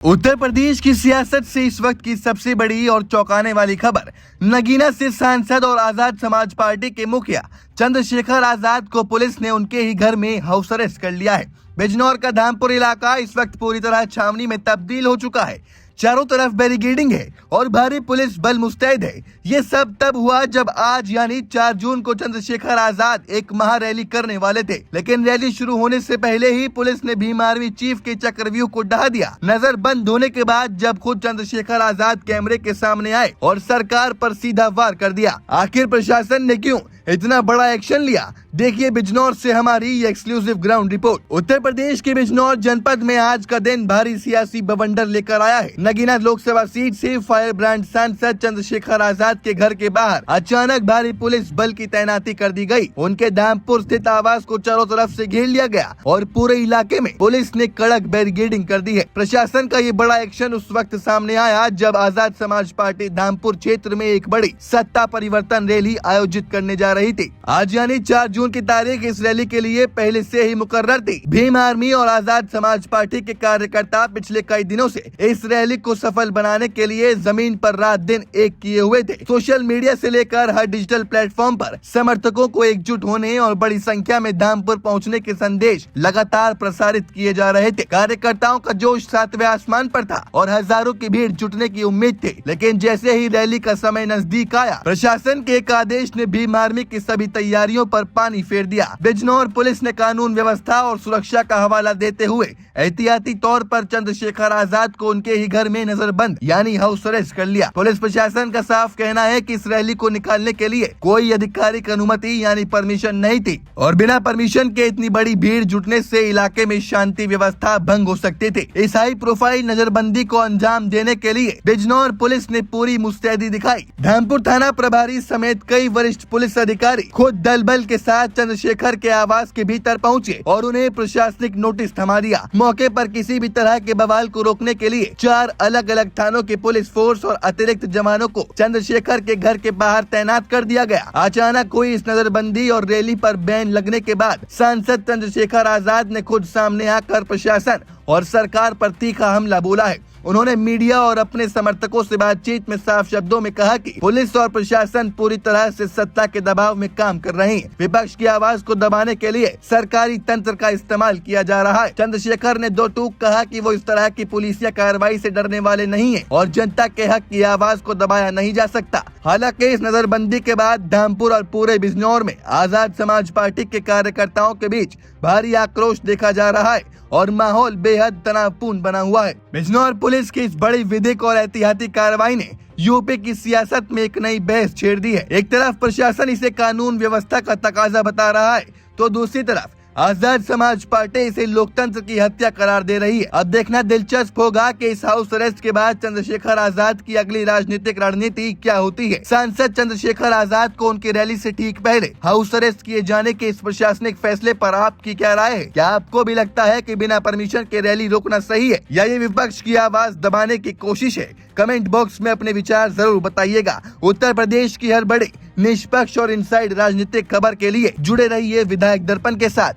उत्तर प्रदेश की सियासत से इस वक्त की सबसे बड़ी और चौंकाने वाली खबर। नगीना से सांसद और आजाद समाज पार्टी के मुखिया चंद्रशेखर आजाद को पुलिस ने उनके ही घर में हाउस अरेस्ट कर लिया है। बिजनौर का धामपुर इलाका इस वक्त पूरी तरह छावनी में तब्दील हो चुका है। चारों तरफ बैरिकेडिंग है और भारी पुलिस बल मुस्तैद है। ये सब तब हुआ जब आज यानी 4 जून को चंद्रशेखर आजाद एक महारैली करने वाले थे, लेकिन रैली शुरू होने से पहले ही पुलिस ने भीम आर्मी चीफ के चक्रव्यूह को ढहा दिया। नजर बंद होने के बाद जब खुद चंद्रशेखर आजाद कैमरे के सामने आए और सरकार पर सीधा वार कर दिया। आखिर प्रशासन ने क्यों इतना बड़ा एक्शन लिया? देखिए बिजनौर से हमारी ये exclusive ground report. Uttar Pradesh के बिजनौर जनपद में आज का दिन भारी सियासी बवंडर लेकर आया है। नगीना लोकसभा सीट से फायर ब्रांड सांसद चंद्रशेखर आजाद के घर के बाहर अचानक भारी पुलिस बल की तैनाती कर दी गई। उनके धामपुर स्थित आवास को चारों तरफ से घेर लिया गया और पूरे इलाके में पुलिस ने कड़क बैरिकेडिंग कर दी है। प्रशासन का ये बड़ा एक्शन उस वक्त सामने आया जब आजाद समाज पार्टी धामपुर क्षेत्र में एक बड़ी सत्ता परिवर्तन रैली आयोजित करने जा रही थी। आज यानी 4 जून की तारीख इस रैली के लिए पहले से ही मुकर्रर थी। भीम आर्मी और आजाद समाज पार्टी के कार्यकर्ता पिछले कई दिनों से इस रैली को सफल बनाने के लिए जमीन पर रात दिन एक किए हुए थे। सोशल मीडिया से लेकर हर डिजिटल प्लेटफॉर्म पर समर्थकों को एकजुट होने और बड़ी संख्या में धामपुर पहुंचने के संदेश लगातार प्रसारित किए जा रहे थे। कार्यकर्ताओं का जोश 7वें आसमान पर था और हजारों की भीड़ जुटने की उम्मीद थी, लेकिन जैसे ही रैली का समय नजदीक आया, प्रशासन के एक आदेश ने भीम आर्मी की सभी तैयारियों पर पानी फेर दिया। बिजनौर पुलिस ने कानून व्यवस्था और सुरक्षा का हवाला देते हुए एहतियाती तौर पर चंद्रशेखर आजाद को उनके ही घर में नजरबंद यानी हाउस अरेस्ट कर लिया। पुलिस प्रशासन का साफ कहना है कि इस रैली को निकालने के लिए कोई आधिकारिक अनुमति यानी परमिशन नहीं थी और बिना परमिशन के इतनी बड़ी भीड़ जुटने से इलाके में शांति व्यवस्था भंग हो सकती थी। इस हाई प्रोफाइल नजरबंदी को अंजाम देने के लिए बिजनौर पुलिस ने पूरी मुस्तैदी दिखाई। धामपुर थाना प्रभारी समेत कई वरिष्ठ पुलिस अधिकारी खुद दल बल के साथ चंद्रशेखर के आवास के भीतर पहुंचे और उन्हें प्रशासनिक नोटिस थमा दिया। मौके पर किसी भी तरह के बवाल को रोकने के लिए 4 अलग अलग थानों के पुलिस फोर्स और अतिरिक्त जवानों को चंद्रशेखर के घर के बाहर तैनात कर दिया गया। अचानक हुई इस नजरबंदी और रैली पर बैन लगने के बाद सांसद चंद्रशेखर आजाद ने खुद सामने आकर प्रशासन और सरकार पर तीखा हमला बोला है। उन्होंने मीडिया और अपने समर्थकों से बातचीत में साफ शब्दों में कहा कि पुलिस और प्रशासन पूरी तरह से सत्ता के दबाव में काम कर रहे हैं। विपक्ष की आवाज को दबाने के लिए सरकारी तंत्र का इस्तेमाल किया जा रहा है। चंद्रशेखर ने 2 टूक कहा कि वो इस तरह की पुलिसिया कार्रवाई से डरने वाले नहीं है और जनता के हक की आवाज को दबाया नहीं जा सकता। हालांकि इस नजरबंदी के बाद धामपुर और पूरे बिजनौर में आजाद समाज पार्टी के कार्यकर्ताओं के बीच भारी आक्रोश देखा जा रहा है और माहौल बेहद तनावपूर्ण बना हुआ है। बिजनौर पुलिस की इस बड़ी विधिक और एहतियाती कार्रवाई ने यूपी की सियासत में एक नई बहस छेड़ दी है। एक तरफ प्रशासन इसे कानून व्यवस्था का तकाजा बता रहा है तो दूसरी तरफ आजाद समाज पार्टी इसे लोकतंत्र की हत्या करार दे रही है। अब देखना दिलचस्प होगा कि इस हाउस अरेस्ट के बाद चंद्रशेखर आजाद की अगली राजनीतिक रणनीति क्या होती है। सांसद चंद्रशेखर आजाद को उनकी रैली से ठीक पहले हाउस अरेस्ट किए जाने के इस प्रशासनिक फैसले पर आपकी क्या राय है? क्या आपको भी लगता है कि बिना परमिशन के रैली रोकना सही है या ये विपक्ष की आवाज दबाने की कोशिश है? कमेंट बॉक्स में अपने विचार जरूर बताइएगा। उत्तर प्रदेश की हर बड़ी निष्पक्ष और इनसाइड राजनीतिक खबर के लिए जुड़े रहिए विधायक दर्पण के साथ।